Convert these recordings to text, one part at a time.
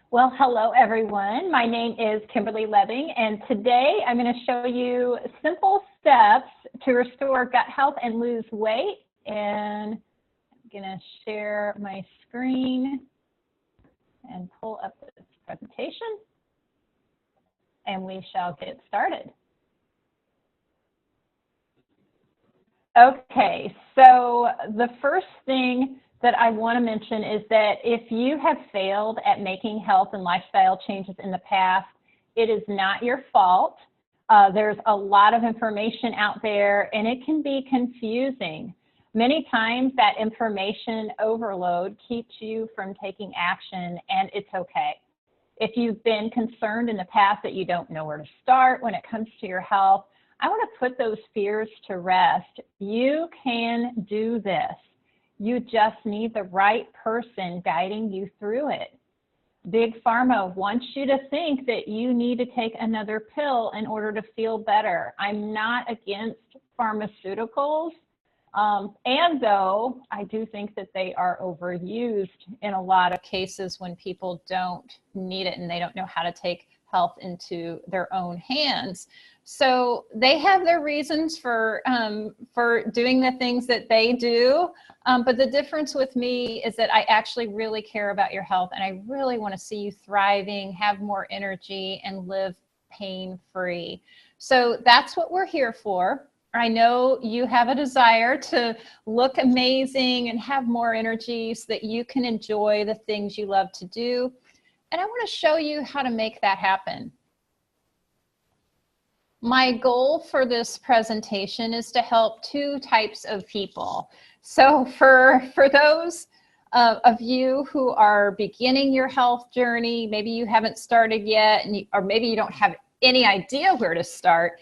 Well, hello everyone. My name is Kimberly Leving, and today I'm going to show you simple steps to restore gut health and lose weight. And I'm going to share my screen and pull up this presentation, and we shall get started. Okay, so the first thing that I want to mention is that if you have failed at making health and lifestyle changes in the past, it is not your fault. There's a lot of information out there, and it can be confusing. Many times that information overload keeps you from taking action, and it's okay. If you've been concerned in the past that you don't know where to start when it comes to your health, I want to put those fears to rest. You can do this. You just need the right person guiding you through it. Big Pharma wants you to think that you need to take another pill in order to feel better. I'm not against pharmaceuticals, and though I do think that they are overused in a lot of cases when people don't need it and they don't know how to take health into their own hands. So they have their reasons for doing the things that they do. But the difference with me is that I actually really care about your health, and I really want to see you thriving, have more energy, and live pain-free. So that's what we're here for. I know you have a desire to look amazing and have more energy so that you can enjoy the things you love to do. And I want to show you how to make that happen. My goal for this presentation is to help two types of people. So for those of you who are beginning your health journey, maybe you haven't started yet, or maybe you don't have any idea where to start,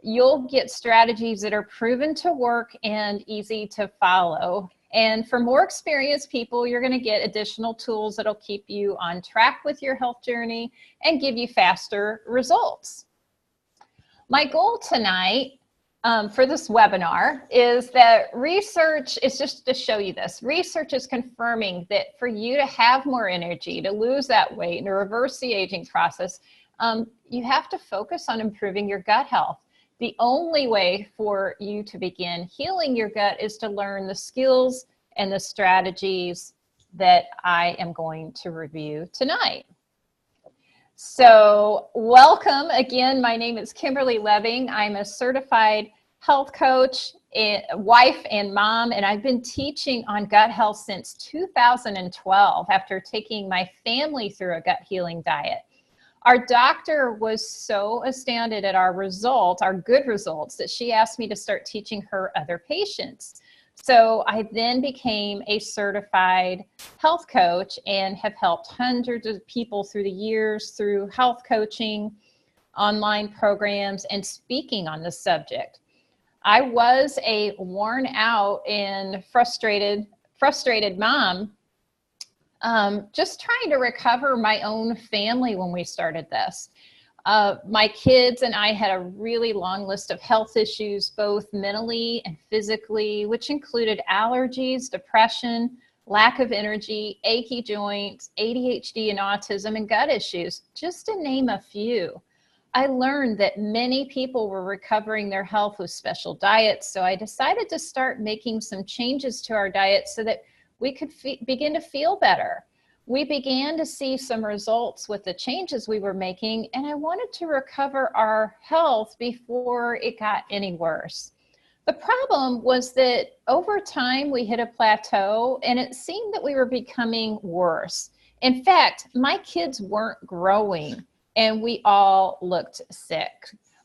you'll get strategies that are proven to work and easy to follow. And for more experienced people, you're going to get additional tools that'll keep you on track with your health journey and give you faster results. My goal tonight for this webinar is that research is just to show you this. Research is confirming that for you to have more energy, to lose that weight, and to reverse the aging process, you have to focus on improving your gut health. The only way for you to begin healing your gut is to learn the skills and the strategies that I am going to review tonight. So welcome again. My name is Kimberly Leving. I'm a certified health coach, wife and mom, and I've been teaching on gut health since 2012 after taking my family through a gut healing diet. Our doctor was so astounded at our results, our good results, that she asked me to start teaching her other patients. So I then became a certified health coach and have helped hundreds of people through the years through health coaching, online programs, and speaking on the subject. I was a worn out and frustrated mom, just trying to recover my own family when we started this. My kids and I had a really long list of health issues, both mentally and physically, which included allergies, depression, lack of energy, achy joints, ADHD and autism, and gut issues, just to name a few. I learned that many people were recovering their health with special diets, so I decided to start making some changes to our diet so that we could begin to feel better. We began to see some results with the changes we were making, and I wanted to recover our health before it got any worse. The problem was that over time we hit a plateau, and it seemed that we were becoming worse. In fact, my kids weren't growing, and we all looked sick.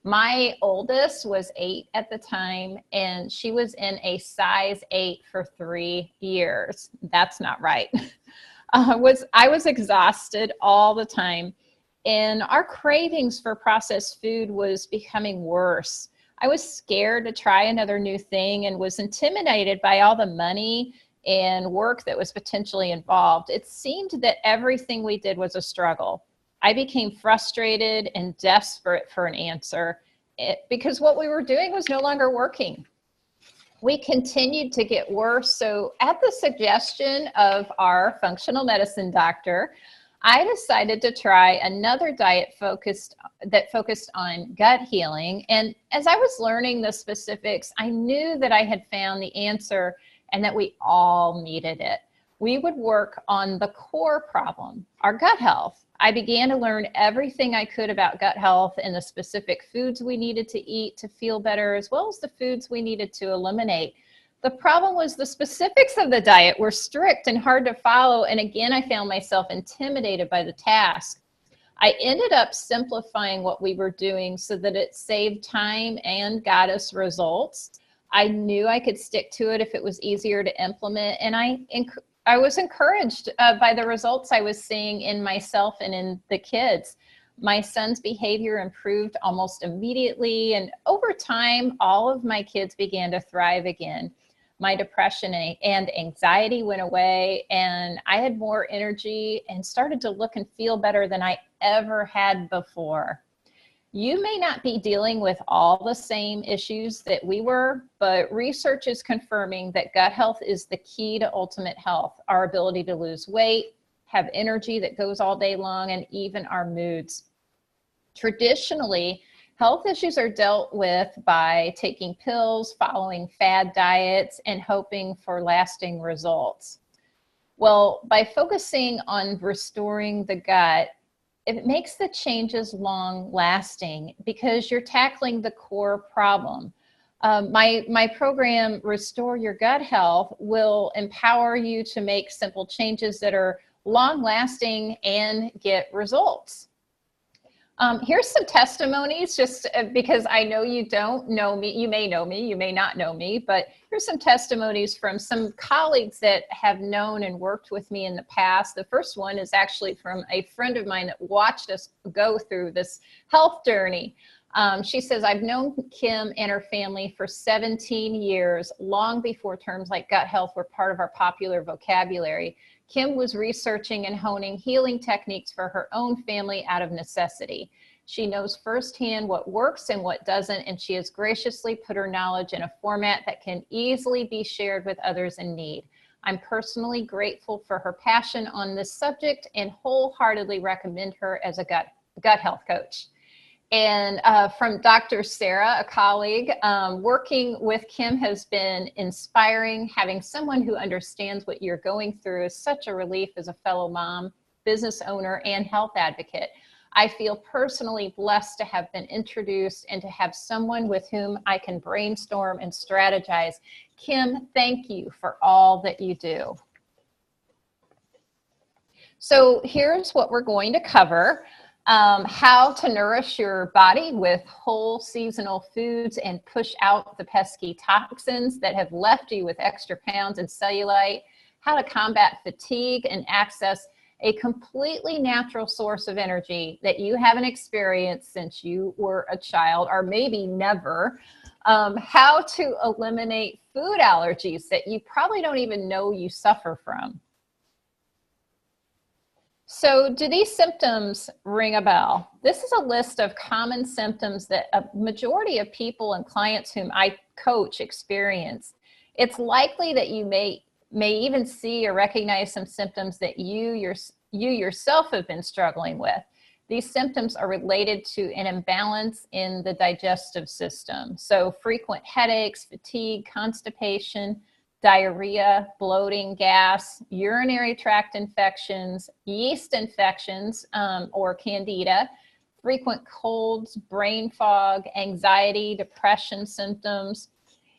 My oldest was 8 at the time, and she was in a size 8 for 3 years. That's not right. I was exhausted all the time, and our cravings for processed food was becoming worse. I was scared to try another new thing and was intimidated by all the money and work that was potentially involved. It seemed that everything we did was a struggle. I became frustrated and desperate for an answer because what we were doing was no longer working. We continued to get worse. So at the suggestion of our functional medicine doctor, I decided to try another diet focused on gut healing. And as I was learning the specifics, I knew that I had found the answer and that we all needed it. We would work on the core problem, our gut health. I began to learn everything I could about gut health and the specific foods we needed to eat to feel better, as well as the foods we needed to eliminate. The problem was the specifics of the diet were strict and hard to follow. And again, I found myself intimidated by the task. I ended up simplifying what we were doing so that it saved time and got us results. I knew I could stick to it if it was easier to implement. And I was encouraged by the results I was seeing in myself and in the kids. My son's behavior improved almost immediately. And over time, all of my kids began to thrive again. My depression and anxiety went away, and I had more energy and started to look and feel better than I ever had before. You may not be dealing with all the same issues that we were, but research is confirming that gut health is the key to ultimate health, our ability to lose weight, have energy that goes all day long, and even our moods. Traditionally, health issues are dealt with by taking pills, following fad diets, and hoping for lasting results. Well, by focusing on restoring the gut, it makes the changes long lasting because you're tackling the core problem. My program, Restore Your Gut Health, will empower you to make simple changes that are long lasting and get results. Here's some testimonies, just because I know you don't know me. You may know me, you may not know me, but here's some testimonies from some colleagues that have known and worked with me in the past. The first one is actually from a friend of mine that watched us go through this health journey. She says, I've known Kim and her family for 17 years, long before terms like gut health were part of our popular vocabulary. Kim was researching and honing healing techniques for her own family out of necessity. She knows firsthand what works and what doesn't, and she has graciously put her knowledge in a format that can easily be shared with others in need. I'm personally grateful for her passion on this subject and wholeheartedly recommend her as a gut health coach. And from Dr. Sarah, a colleague, working with Kim has been inspiring. Having someone who understands what you're going through is such a relief as a fellow mom, business owner, and health advocate. I feel personally blessed to have been introduced and to have someone with whom I can brainstorm and strategize. Kim, thank you for all that you do. So here's what we're going to cover. How to nourish your body with whole seasonal foods and push out the pesky toxins that have left you with extra pounds and cellulite. How to combat fatigue and access a completely natural source of energy that you haven't experienced since you were a child, or maybe never. How to eliminate food allergies that you probably don't even know you suffer from. So do these symptoms ring a bell? This is a list of common symptoms that a majority of people and clients whom I coach experience. It's likely that you may even see or recognize some symptoms that you yourself have been struggling with. These symptoms are related to an imbalance in the digestive system. So frequent headaches, fatigue, constipation, diarrhea, bloating, gas, urinary tract infections, yeast infections, or candida, frequent colds, brain fog, anxiety, depression symptoms.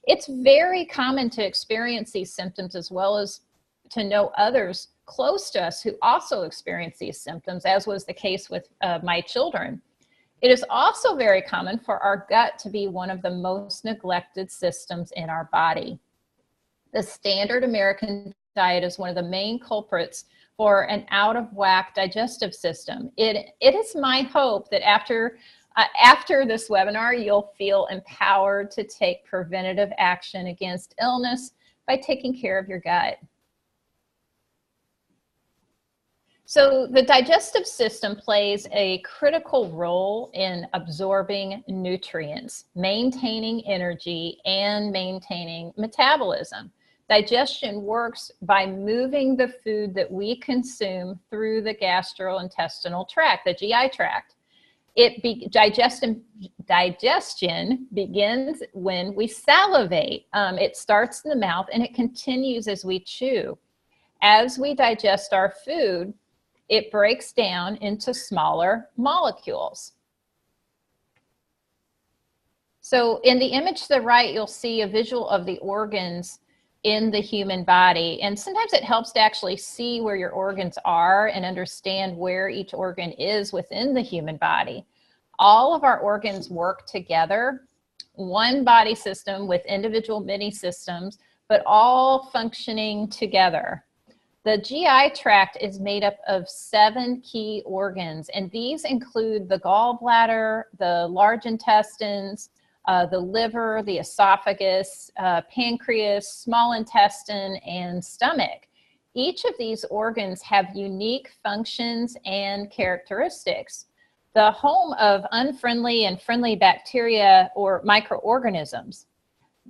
It's very common to experience these symptoms, as well as to know others close to us who also experience these symptoms, as was the case with my children. It is also very common for our gut to be one of the most neglected systems in our body. The standard American diet is one of the main culprits for an out of whack digestive system. It is my hope that after this webinar, you'll feel empowered to take preventative action against illness by taking care of your gut. So the digestive system plays a critical role in absorbing nutrients, maintaining energy, and maintaining metabolism. Digestion works by moving the food that we consume through the gastrointestinal tract, the GI tract. Digestion begins when we salivate. It starts in the mouth and it continues as we chew. As we digest our food, it breaks down into smaller molecules. So in the image to the right, you'll see a visual of the organs in the human body. And sometimes it helps to actually see where your organs are and understand where each organ is within the human body. All of our organs work together, one body system with individual mini systems, but all functioning together. The GI tract is made up of 7 key organs, and these include the gallbladder, the large intestines, the liver, the esophagus, pancreas, small intestine, and stomach. Each of these organs have unique functions and characteristics. The home of unfriendly and friendly bacteria or microorganisms.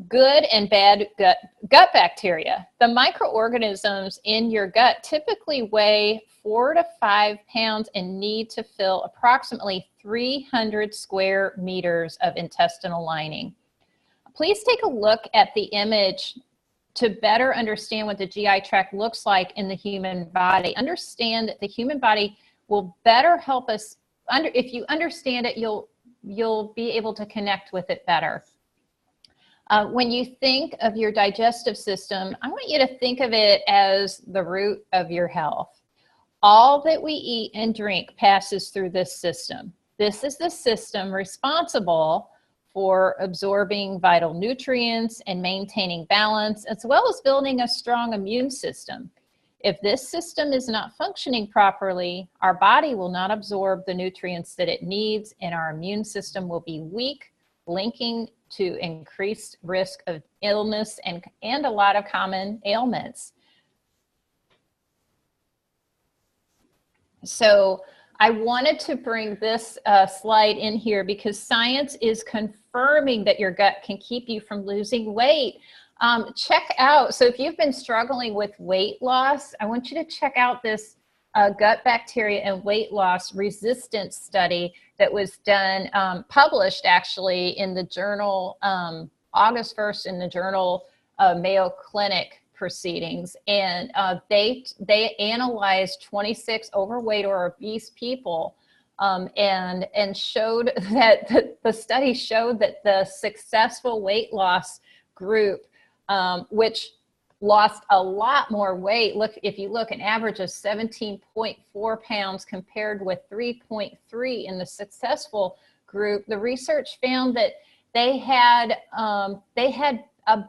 Good and bad gut bacteria. The microorganisms in your gut typically weigh 4 to 5 pounds and need to fill approximately 300 square meters of intestinal lining. Please take a look at the image to better understand what the GI tract looks like in the human body. Understand that the human body will better help us. If you understand it, you'll be able to connect with it better. When you think of your digestive system, I want you to think of it as the root of your health. All that we eat and drink passes through this system. This is the system responsible for absorbing vital nutrients and maintaining balance, as well as building a strong immune system. If this system is not functioning properly, our body will not absorb the nutrients that it needs, and our immune system will be weak, linking to increased risk of illness and a lot of common ailments. So I wanted to bring this slide in here because science is confirming that your gut can keep you from losing weight. Check out, so if you've been struggling with weight loss, I want you to check out this gut bacteria and weight loss resistance study that was done, published actually in the journal, August 1st in the journal Mayo Clinic Proceedings. And they analyzed 26 overweight or obese people and showed that the study showed that the successful weight loss group, which lost a lot more weight. Look, if you look, an average of 17.4 pounds compared with 3.3 in the successful group. The research found that they had a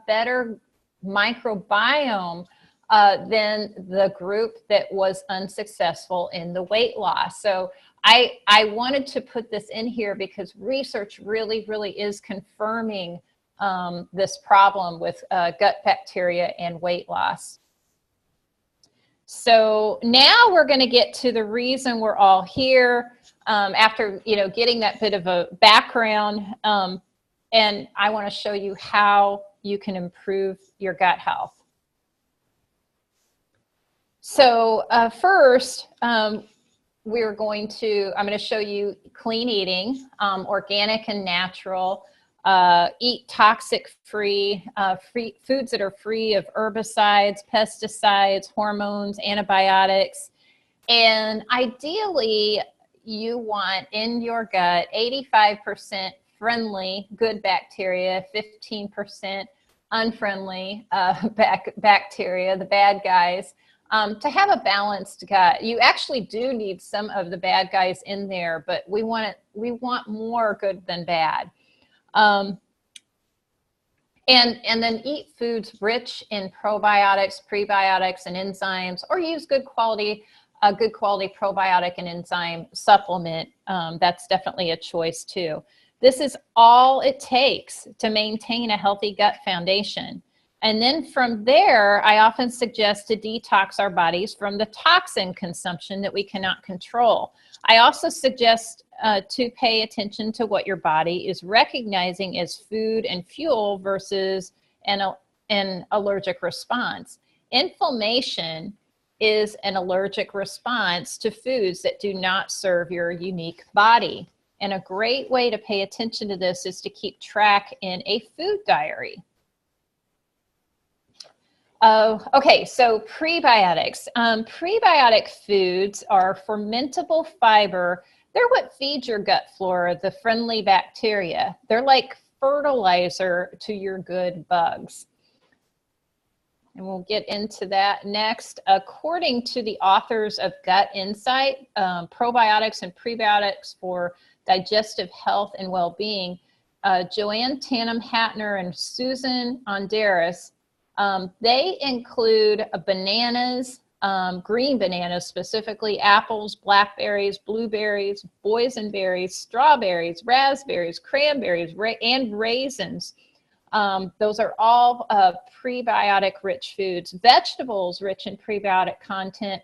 better microbiome than the group that was unsuccessful in the weight loss. So I wanted to put this in here because research really is confirming this problem with gut bacteria and weight loss. So now we're going to get to the reason we're all here after getting that bit of a background, and I want to show you how you can improve your gut health. So first, I'm going to show you clean eating, organic and natural. Eat toxic-free foods that are free of herbicides, pesticides, hormones, antibiotics. And ideally, you want in your gut 85% friendly, good bacteria, 15% unfriendly bacteria, the bad guys, to have a balanced gut. You actually do need some of the bad guys in there, but we want more good than bad. And then eat foods rich in probiotics, prebiotics, and enzymes, or use good quality probiotic and enzyme supplement. That's definitely a choice too. This is all it takes to maintain a healthy gut foundation. And then from there, I often suggest to detox our bodies from the toxin consumption that we cannot control. I also suggest to pay attention to what your body is recognizing as food and fuel versus an allergic response. Inflammation is an allergic response to foods that do not serve your unique body. And a great way to pay attention to this is to keep track in a food diary. Okay, so prebiotics. Prebiotic foods are fermentable fiber. They're what feeds your gut flora, the friendly bacteria. They're like fertilizer to your good bugs. And we'll get into that next. According to the authors of Gut Insight, Probiotics and Prebiotics for Digestive Health and Well-Being, Joanne Tanham-Hatner and Susan Onderis, they include bananas, green bananas, specifically apples, blackberries, blueberries, boysenberries, strawberries, raspberries, cranberries, and raisins. Those are all prebiotic rich foods. Vegetables rich in prebiotic content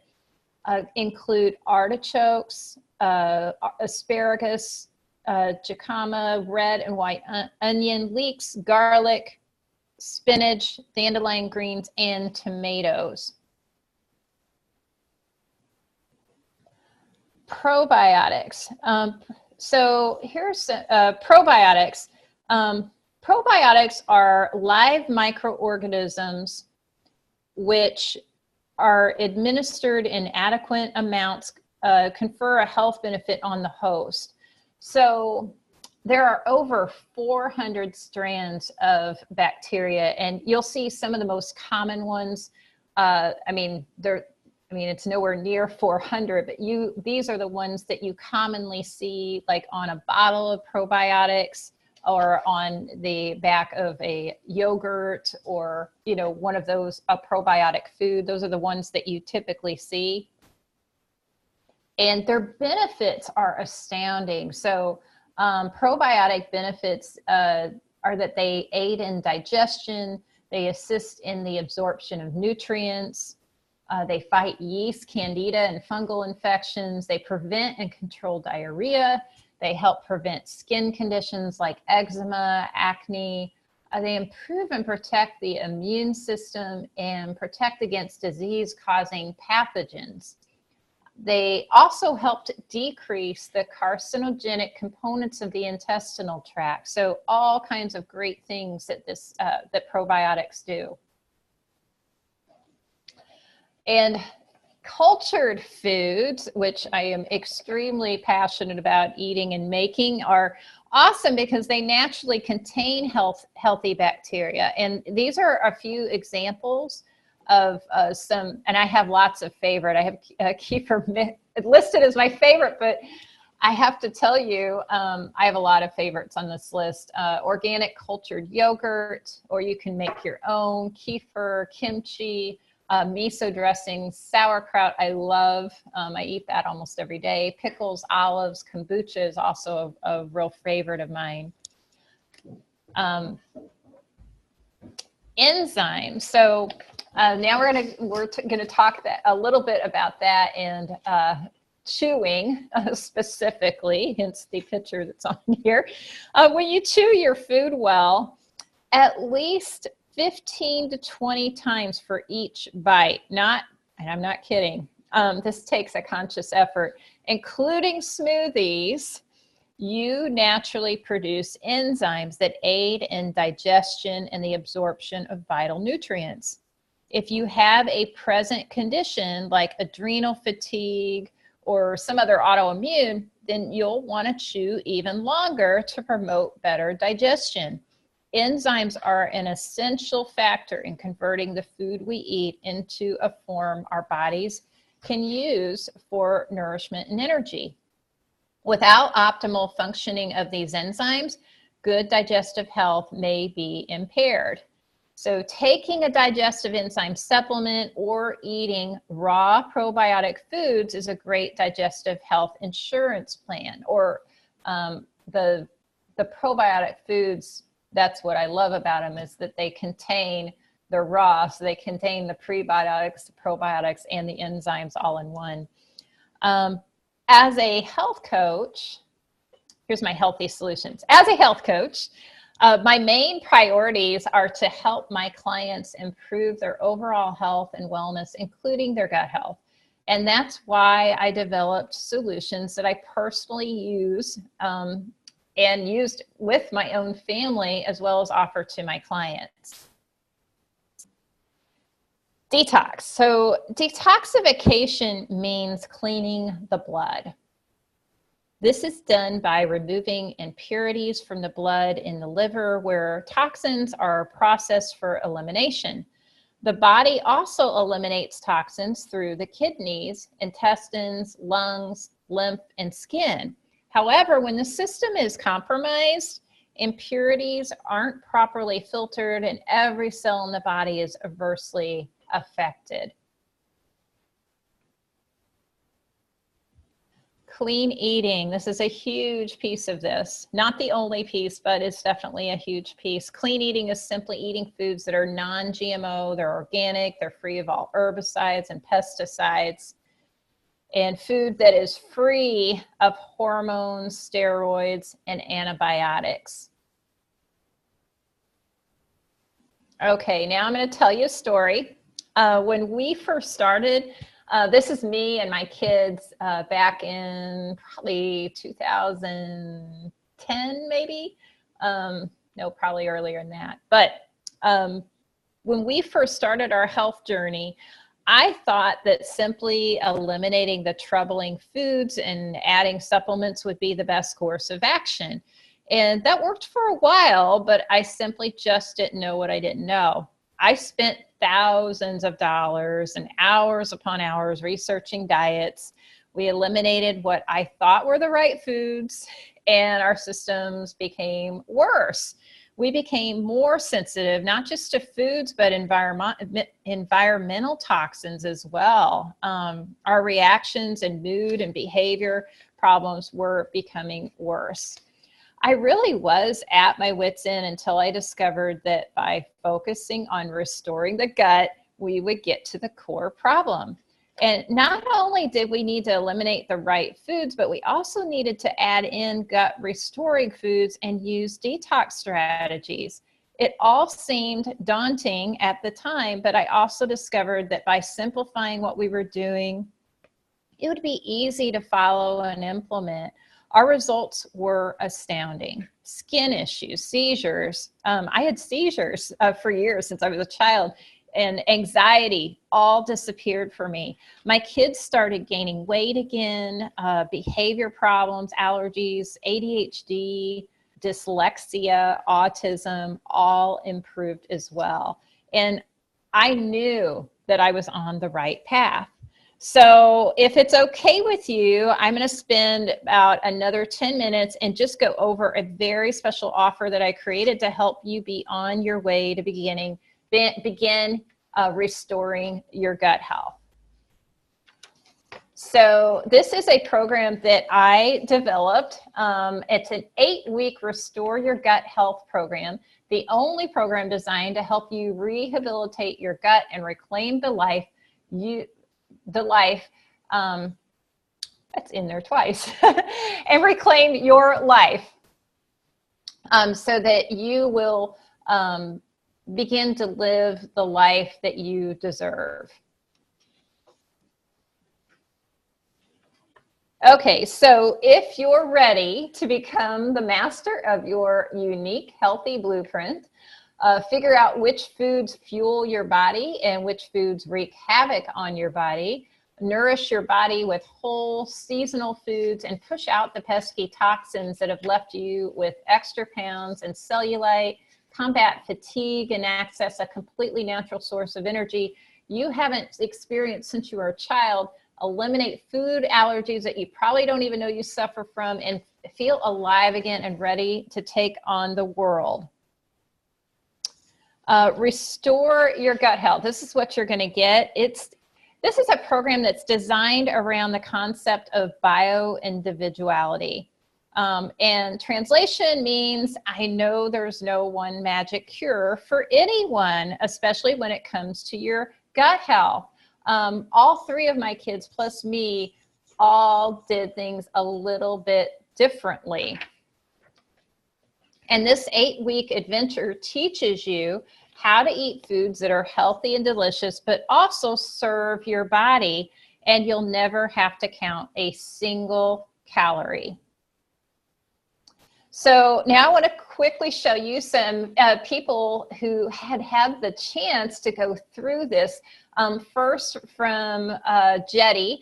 include artichokes, asparagus, jicama, red and white onion, leeks, garlic, spinach, dandelion greens, and tomatoes. Probiotics. So here's probiotics. Probiotics are live microorganisms which are administered in adequate amounts, confer a health benefit on the host. So there are over 400 strands of bacteria, and you'll see some of the most common ones. It's nowhere near 400, but these are the ones that you commonly see, like on a bottle of probiotics or on the back of a yogurt or, one of those, a probiotic food. Those are the ones that you typically see. And their benefits are astounding. So probiotic benefits are that they aid in digestion, they assist in the absorption of nutrients, they fight yeast, candida, and fungal infections, they prevent and control diarrhea, they help prevent skin conditions like eczema, acne, they improve and protect the immune system and protect against disease-causing pathogens. They also helped decrease the carcinogenic components of the intestinal tract. So all kinds of great things that that probiotics do. And cultured foods, which I am extremely passionate about eating and making, are awesome because they naturally contain healthy bacteria. And these are a few examples of some, and I have lots of favorite. I have kefir listed as my favorite, but I have to tell you, I have a lot of favorites on this list. Organic cultured yogurt, or you can make your own, kefir, kimchi, miso dressing, sauerkraut I love. I eat that almost every day. Pickles, olives, kombucha is also a real favorite of mine. Enzymes. So now we're gonna talk a little bit about that and chewing specifically, hence the picture that's on here. When you chew your food well, at least 15 to 20 times for each bite, and I'm not kidding, this takes a conscious effort, including smoothies, you naturally produce enzymes that aid in digestion and the absorption of vital nutrients. If you have a present condition like adrenal fatigue or some other autoimmune, then you'll want to chew even longer to promote better digestion. Enzymes are an essential factor in converting the food we eat into a form our bodies can use for nourishment and energy. Without optimal functioning of these enzymes, good digestive health may be impaired. So taking a digestive enzyme supplement or eating raw probiotic foods is a great digestive health insurance plan. Or the probiotic foods, that's what I love about them, is that they contain they're raw, so they contain the prebiotics, the probiotics, and the enzymes all in one. As a health coach, here's my healthy solutions. As a health coach, my main priorities are to help my clients improve their overall health and wellness, including their gut health. And that's why I developed solutions that I personally use and used with my own family, as well as offer to my clients. Detox. So detoxification means cleaning the blood. This is done by removing impurities from the blood in the liver, where toxins are processed for elimination. The body also eliminates toxins through the kidneys, intestines, lungs, lymph, and skin. However, when the system is compromised, impurities aren't properly filtered and every cell in the body is adversely affected. Clean eating. This is a huge piece of this. Not the only piece, but it's definitely a huge piece. Clean eating is simply eating foods that are non-GMO, they're organic, they're free of all herbicides and pesticides, and food that is free of hormones, steroids, and antibiotics. Okay, now I'm going to tell you a story. When we first started, this is me and my kids back in probably 2010, maybe. No, probably earlier than that. But when we first started our health journey, I thought that simply eliminating the troubling foods and adding supplements would be the best course of action. And that worked for a while, but I simply just didn't know what I didn't know. I spent thousands of dollars and hours upon hours researching diets. We eliminated what I thought were the right foods, and our systems became worse. We became more sensitive, not just to foods, but environmental toxins as well. Our reactions and mood and behavior problems were becoming worse. I really was at my wit's end until I discovered that by focusing on restoring the gut, we would get to the core problem. And not only did we need to eliminate the right foods, but we also needed to add in gut restoring foods and use detox strategies. It all seemed daunting at the time, but I also discovered that by simplifying what we were doing, it would be easy to follow and implement. Our results were astounding. Skin issues, seizures. I had seizures for years since I was a child, and anxiety all disappeared for me. My kids started gaining weight again, behavior problems, allergies, ADHD, dyslexia, autism, all improved as well. And I knew that I was on the right path. So if it's okay with you, I'm going to spend about another 10 minutes and just go over a very special offer that I created to help you be on your way to begin restoring your gut health. So this is a program that I developed. It's an 8-week Restore Your Gut Health program, the only program designed to help you rehabilitate your gut and reclaim the life that's in there twice, and reclaim your life so that you will begin to live the life that you deserve. Okay, so if you're ready to become the master of your unique healthy blueprint, figure out which foods fuel your body and which foods wreak havoc on your body, nourish your body with whole seasonal foods, and push out the pesky toxins that have left you with extra pounds and cellulite, combat fatigue, and access a completely natural source of energy you haven't experienced since you were a child, eliminate food allergies that you probably don't even know you suffer from, and feel alive again and ready to take on the world. Restore your gut health. This is what you're going to get. This is a program that's designed around the concept of bio-individuality. And translation means I know there's no one magic cure for anyone, especially when it comes to your gut health. All three of my kids plus me all did things a little bit differently. And this 8-week adventure teaches you how to eat foods that are healthy and delicious, but also serve your body, and you'll never have to count a single calorie. So now I want to quickly show you some people who had the chance to go through this. First from Jetty.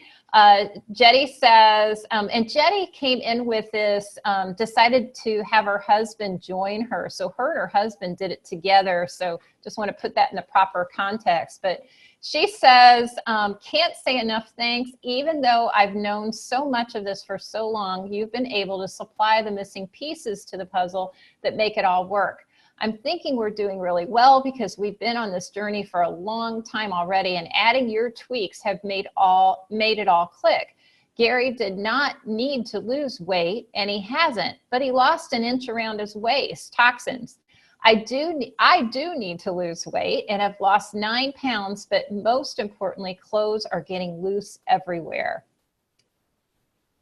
Jetty says, and Jetty came in with this, decided to have her husband join her. So her and her husband did it together. So just want to put that in the proper context. But she says, can't say enough thanks. Even though I've known so much of this for so long, you've been able to supply the missing pieces to the puzzle that make it all work. I'm thinking we're doing really well because we've been on this journey for a long time already, and adding your tweaks have made it all click. Gary did not need to lose weight, and he hasn't, but he lost an inch around his waist, toxins. I do need to lose weight, and I've lost 9 pounds, but most importantly, clothes are getting loose everywhere.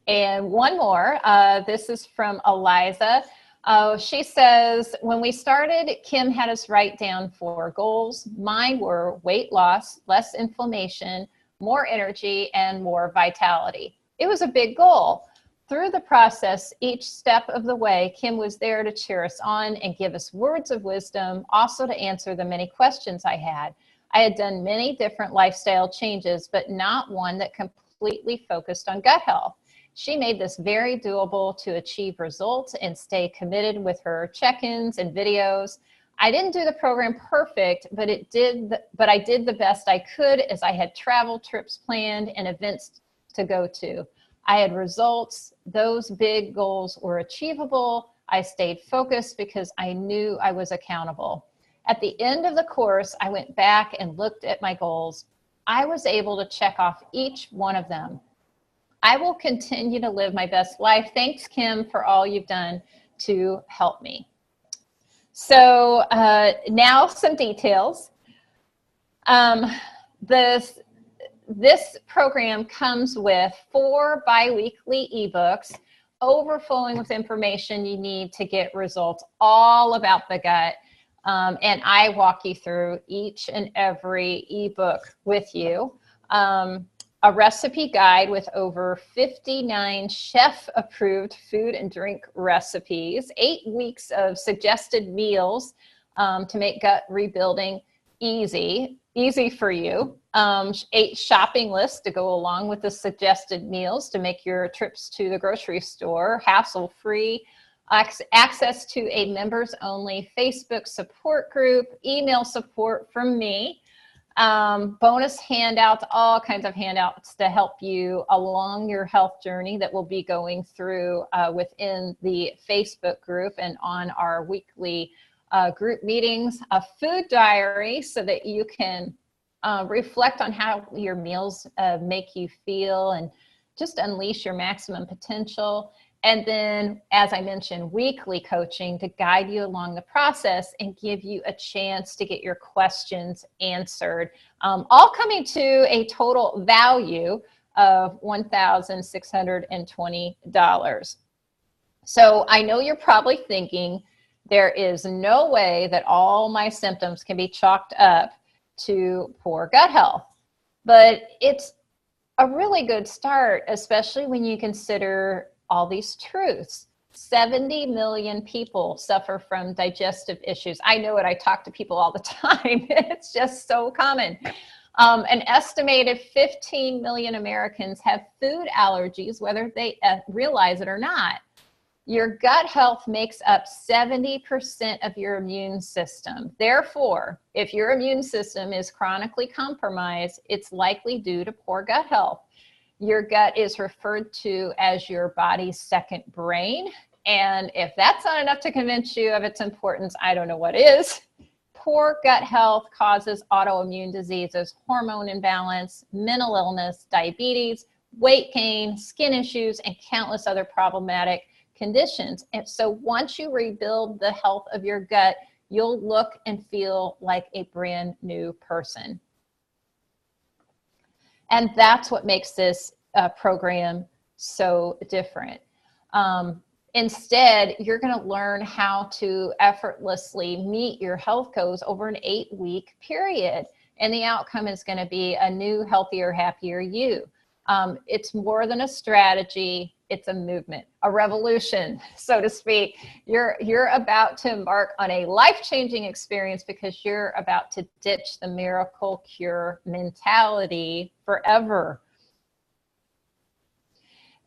And one more, this is from Eliza. She says, when we started, Kim had us write down 4 goals. Mine were weight loss, less inflammation, more energy, and more vitality. It was a big goal. Through the process, each step of the way, Kim was there to cheer us on and give us words of wisdom, also to answer the many questions I had. I had done many different lifestyle changes, but not one that completely focused on gut health. She made this very doable to achieve results and stay committed with her check-ins and videos. I didn't do the program perfect, but I did the best I could, as I had travel trips planned and events to go to. I had results. Those big goals were achievable. I stayed focused because I knew I was accountable. At the end of the course, I went back and looked at my goals. I was able to check off each one of them. I will continue to live my best life. Thanks, Kim, for all you've done to help me. So now some details. This program comes with 4 bi-weekly ebooks, overflowing with information you need to get results all about the gut. And I walk you through each and every ebook with you. A recipe guide with over 59 chef-approved food and drink recipes, 8 weeks of suggested meals to make gut rebuilding easy for you, 8 shopping lists to go along with the suggested meals to make your trips to the grocery store hassle-free, access to a members-only Facebook support group, email support from me, bonus handouts, all kinds of handouts to help you along your health journey that we'll be going through within the Facebook group and on our weekly group meetings, a food diary so that you can reflect on how your meals make you feel and just unleash your maximum potential. And then, as I mentioned, weekly coaching to guide you along the process and give you a chance to get your questions answered, all coming to a total value of $1,620. So I know you're probably thinking, there is no way that all my symptoms can be chalked up to poor gut health. But it's a really good start, especially when you consider all these truths. 70 million people suffer from digestive issues. I know it, I talk to people all the time. It's just so common. An estimated 15 million Americans have food allergies, whether they realize it or not. Your gut health makes up 70% of your immune system. Therefore, if your immune system is chronically compromised, it's likely due to poor gut health. Your gut is referred to as your body's second brain. And if that's not enough to convince you of its importance, I don't know what is. Poor gut health causes autoimmune diseases, hormone imbalance, mental illness, diabetes, weight gain, skin issues, and countless other problematic conditions. And so once you rebuild the health of your gut, you'll look and feel like a brand new person. And that's what makes this program so different. Instead, you're going to learn how to effortlessly meet your health goals over an 8-week period. And the outcome is going to be a new, healthier, happier you. It's more than a strategy. It's a movement, a revolution, so to speak. You're about to embark on a life-changing experience because you're about to ditch the miracle cure mentality forever.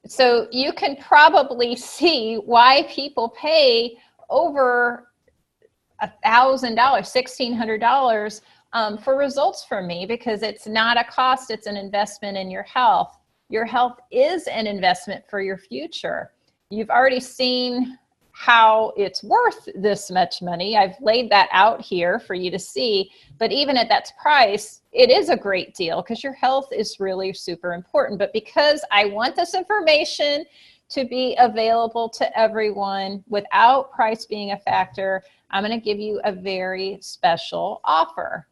So you can probably see why people pay over $1,000, $1,600 for results from me, because it's not a cost, it's an investment in your health. Your health is an investment for your future. You've already seen how it's worth this much money. I've laid that out here for you to see, but even at that price, it is a great deal because your health is really super important. But because I want this information to be available to everyone without price being a factor, I'm going to give you a very special offer.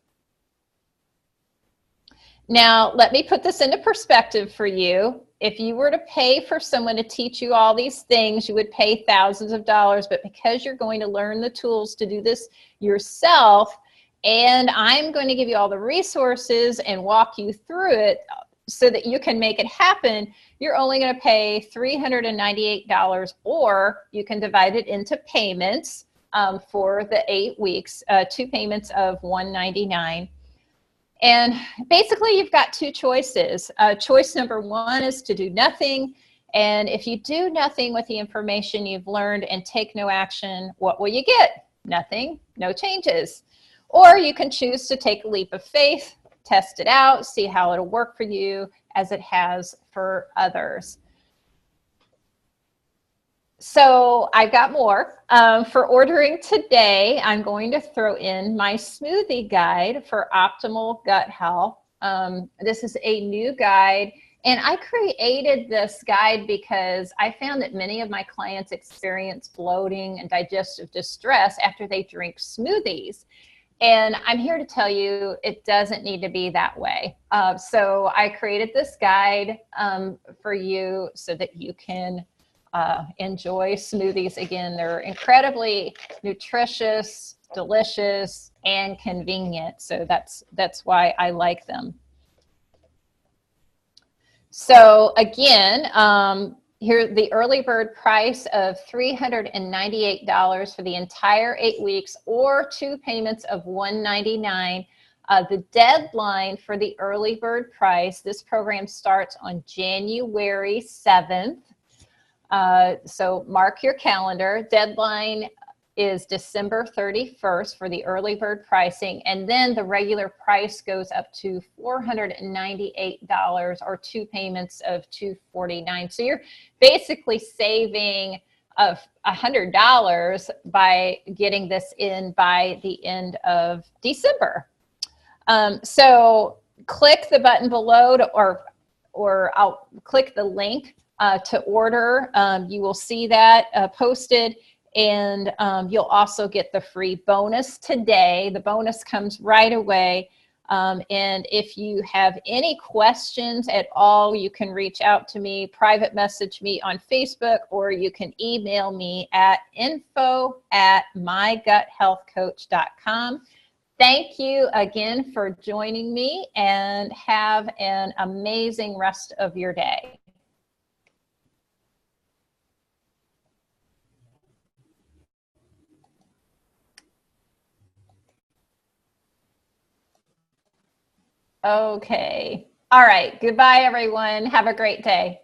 Now, let me put this into perspective for you. If you were to pay for someone to teach you all these things, you would pay thousands of dollars, but because you're going to learn the tools to do this yourself, and I'm going to give you all the resources and walk you through it so that you can make it happen, you're only going to pay $398, or you can divide it into payments for the 8 weeks, 2 payments of $199. And basically, you've got 2 choices. Choice number 1 is to do nothing. And if you do nothing with the information you've learned and take no action, what will you get? Nothing, no changes. Or you can choose to take a leap of faith, test it out, see how it'll work for you as it has for others. So I've got more. For ordering today, I'm going to throw in my smoothie guide for optimal gut health. This is a new guide, and I created this guide because I found that many of my clients experience bloating and digestive distress after they drink smoothies. And I'm here to tell you it doesn't need to be that way. So I created this guide for you so that you can enjoy smoothies again. They're incredibly nutritious, delicious, and convenient. So that's why I like them. So again, here the early bird price of $398 for the entire 8 weeks, or 2 payments of $199. The deadline for the early bird price, this program starts on January 7th. So mark your calendar. Deadline is December 31st for the early bird pricing, and then the regular price goes up to $498, or 2 payments of $249. So you're basically saving $100 by getting this in by the end of December. So click the button below or I'll click the link to order. You will see that posted, and you'll also get the free bonus today. The bonus comes right away. And if you have any questions at all, you can reach out to me, private message me on Facebook, or you can email me at info@myguthealthcoach.com. Thank you again for joining me, and have an amazing rest of your day. Okay. All right. Goodbye, everyone. Have a great day.